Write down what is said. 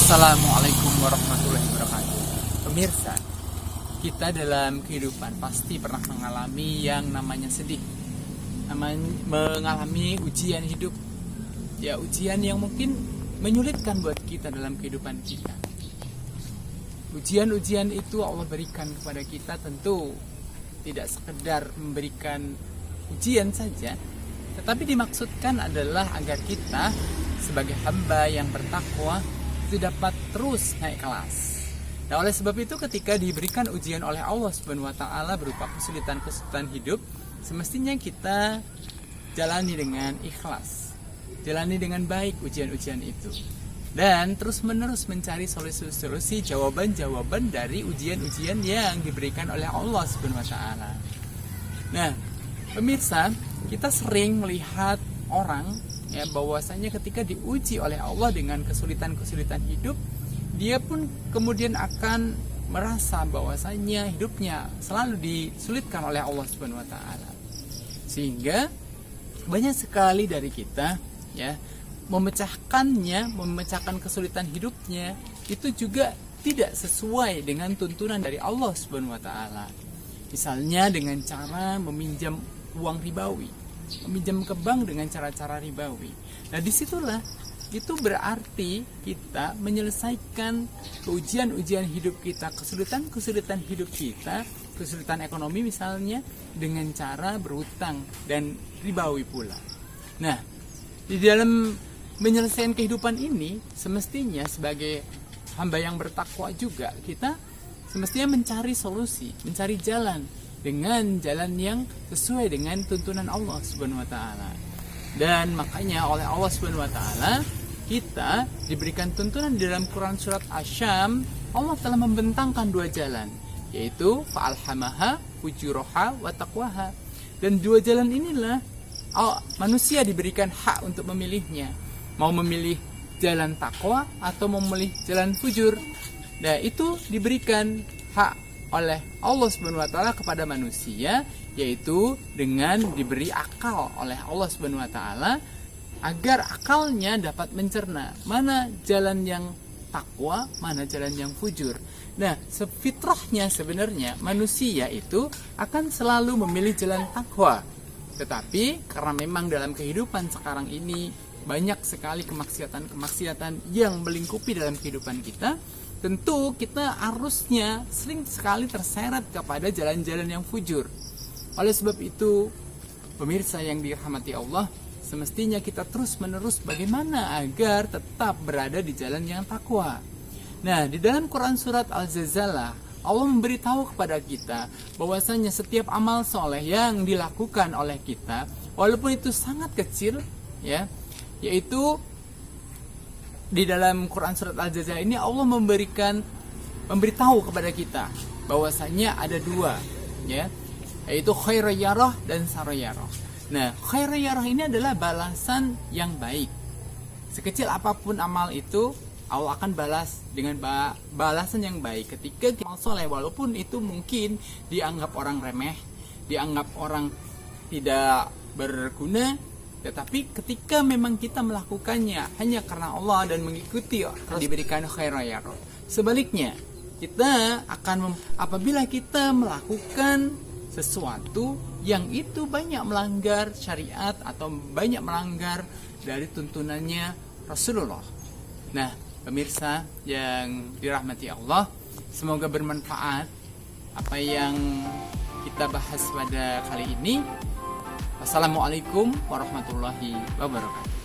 Assalamualaikum warahmatullahi wabarakatuh. Pemirsa, kita dalam kehidupan pasti pernah mengalami yang namanya sedih, mengalami ujian hidup. Ya, ujian yang mungkin menyulitkan buat kita dalam kehidupan kita. Ujian-ujian itu Allah berikan kepada kita tentu tidak sekedar memberikan ujian saja, tetapi dimaksudkan adalah agar kita sebagai hamba yang bertakwa itu dapat terus naik kelas. Nah, oleh sebab itu ketika diberikan ujian oleh Allah Subhanahu wa taala berupa kesulitan-kesulitan hidup, semestinya kita jalani dengan ikhlas. Jalani dengan baik ujian-ujian itu. Dan terus-menerus mencari solusi-solusi, jawaban-jawaban dari ujian-ujian yang diberikan oleh Allah Subhanahu wa taala. Nah, pemirsa, kita sering melihat orang ya bahwasanya ketika diuji oleh Allah dengan kesulitan-kesulitan hidup, dia pun kemudian akan merasa bahwasanya hidupnya selalu disulitkan oleh Allah Subhanahu wa taala. Sehingga banyak sekali dari kita ya memecahkan kesulitan hidupnya itu juga tidak sesuai dengan tuntunan dari Allah Subhanahu wa taala. Misalnya dengan cara meminjam uang ribawi, meminjam ke bank dengan cara-cara ribawi. Nah, disitulah itu berarti kita menyelesaikan ujian-ujian hidup kita, kesulitan-kesulitan hidup kita, kesulitan ekonomi misalnya, dengan cara berhutang dan ribawi pula. Nah, di dalam menyelesaikan kehidupan ini, semestinya sebagai hamba yang bertakwa juga, kita semestinya mencari solusi, mencari jalan dengan jalan yang sesuai dengan tuntunan Allah Subhanahu wa taala. Dan makanya oleh Allah Subhanahu wa taala kita diberikan tuntunan di dalam Quran surat Asy-Syam. Allah telah membentangkan dua jalan, yaitu fa'alhamaha fujuraha wa taqwaha. Dan dua jalan inilah manusia diberikan hak untuk memilihnya. Mau memilih jalan takwa atau mau memilih jalan fujur. Nah, itu diberikan hak oleh Allah Subhanahu wa taala kepada manusia, yaitu dengan diberi akal oleh Allah Subhanahu wa taala agar akalnya dapat mencerna mana jalan yang takwa, mana jalan yang fujur. Nah, fitrahnya sebenarnya manusia itu akan selalu memilih jalan takwa. Tetapi karena memang dalam kehidupan sekarang ini banyak sekali kemaksiatan-kemaksiatan yang melingkupi dalam kehidupan kita, tentu kita harusnya sering sekali terseret kepada jalan-jalan yang fujur. Oleh sebab itu, pemirsa yang dirahmati Allah, semestinya kita terus-menerus bagaimana agar tetap berada di jalan yang takwa. Nah, di dalam Quran surat Al-Zalzalah, Allah memberitahu kepada kita bahwasanya setiap amal soleh yang dilakukan oleh kita, walaupun itu sangat kecil, ya, yaitu di dalam Quran surat Al-Jazaa ini Allah memberitahu kepada kita bahwasanya ada dua, ya, yaitu khairiyarah dan sariyarah. Nah, khairiyarah ini adalah balasan yang baik. Sekecil apapun amal itu, Allah akan balas dengan balasan yang baik. Ketika amal soleh, walaupun itu mungkin dianggap orang remeh, dianggap orang tidak berguna, tetapi ketika memang kita melakukannya hanya karena Allah dan mengikuti, diberikan khairiyarah. Sebaliknya, kita akan apabila kita melakukan sesuatu yang itu banyak melanggar syariat atau banyak melanggar dari tuntunannya Rasulullah. Nah, pemirsa yang dirahmati Allah, semoga bermanfaat apa yang kita bahas pada kali ini. Assalamualaikum warahmatullahi wabarakatuh.